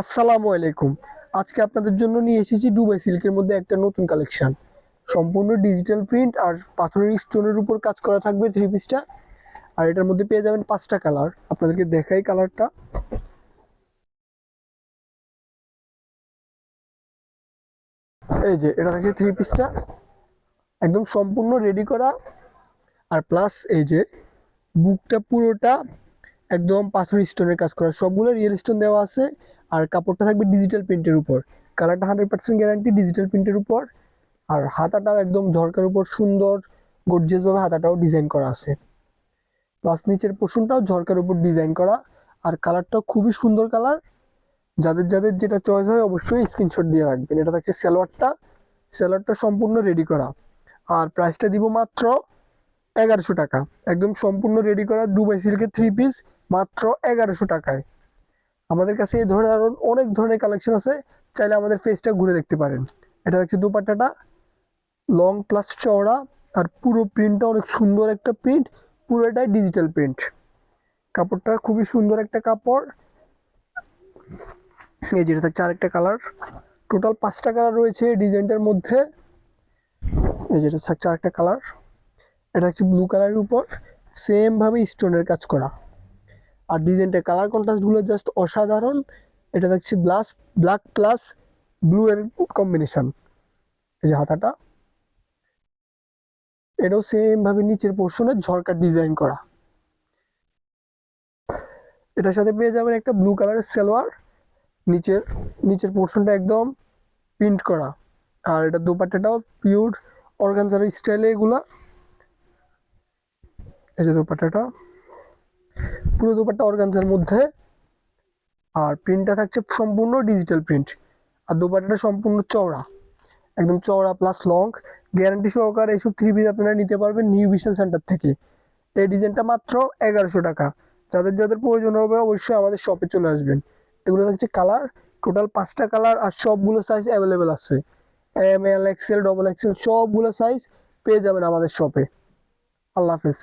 আসসালামু আলাইকুম। আজকে আপনাদের জন্য নিয়ে এসেছি দুবাই সিল্কের মধ্যে একটা নতুন কালেকশন। সম্পূর্ণ ডিজিটাল প্রিন্ট আর পাথরের স্টোনের উপর কাজ করা থাকবে থ্রি পিসটা। আর এটার মধ্যে পেয়ে যাবেন 5টা কালার। আপনাদেরকে দেখাই কালারটা। এই যে এটা থাকছে থ্রি পিসটা, একদম সম্পূর্ণ রেডি করা। আর প্লাস এই যে বুকটা পুরোটা একদম পাথর স্টোনের কাজ করা, সবগুলো রিয়েল স্টোন দেওয়া আছে। আর কাপড়টা থাকবে ডিজিটাল প্রিন্টের উপর। কালারটা 100% গ্যারান্টি ডিজিটাল প্রিন্টের উপর। আর হাতাটাও একদম ঝরকার উপর সুন্দর গর্জিয়াস ভাবে হাতাটাও ডিজাইন করা আছে। প্লাস নিচের পোর্শনটাও ঝরকার উপর ডিজাইন করা। আর কালারটাও খুবই সুন্দর কালার। যাদের যাদের যেটা চয়েস হয় অবশ্যই স্ক্রিনশট দিয়ে রাখবেন। এটা থাকছে সালোয়ারটা সম্পূর্ণ রেডি করা। আর প্রাইসটা দিব মাত্র 1100 টাকা। একদম সম্পূর্ণ রেডি করা দুবাই সিল্কের থ্রি পিস মাত্র 1100 টাকায়। আমাদের কাছে এই ধরনের আরো অনেক ধরনের কালেকশন আছে, চাইলে আমাদের পেজটা ঘুরে দেখতে পারেন। এটা হচ্ছে দুপাট্টাটা লং প্লাস চওড়া। আর পুরো প্রিন্টটা অনেক সুন্দর একটা প্রিন্ট, পুরোটাই ডিজিটাল প্রিন্ট। কাপড়টা খুবই সুন্দর একটা কাপড়। এই যেটা থাকছে আরেকটা কালার। টোটাল 5টা কালার রয়েছে ডিজাইনটার মধ্যে। এই যেটা থাকছে আরেকটা কালার। এটা হচ্ছে ব্লু কালারের উপর সেম ভাবে স্টোনের কাজ করা। আর ডিজাইনটা কালার কন্ট্রাস্ট গুলো জাস্ট অসাধারণ। এটা থাকছে ব্ল্যাক প্লাস ব্লু এর কম্বিনেশন। এই যে হাতাটা, এটাও সেম ভাবে নিচের পোর্শনে ঝরকা ডিজাইন করা। এটার সাথে পেয়ে যাবেন একটা ব্লু কালারের সালোয়ার। নিচের নিচের পোর্শনটা একদম প্রিন্ট করা। আর এটা দোপাট্টাটাও পিওর অর্গানজার স্টাইলে এগুলা। এই যে দোপাট্টাটা, পুরো দোপাট্টা অর্গানজার মধ্যে। আর প্রিন্টটা থাকছে সম্পূর্ণ ডিজিটাল প্রিন্ট। আর দোপাট্টাটা সম্পূর্ণ চওড়া, একদম চওড়া প্লাস লং। গ্যারান্টি সহকারে এইসব থ্রি পিস আপনারা নিতে পারবেন নিউ ভিশন সেন্টার থেকে। এই ডিজাইনটা মাত্র 1100 টাকা। যাদের যাদের প্রয়োজন হবে অবশ্যই আমাদের শপে চলে আসবেন। এগুলো হচ্ছে কালার, টোটাল 5টা কালার। আর সবগুলো সাইজ অ্যাভেলেবেল আছে। M L XL double XL সবগুলো সাইজ পেয়ে যাবেন আমাদের শপে। আল্লাহ হাফেজ।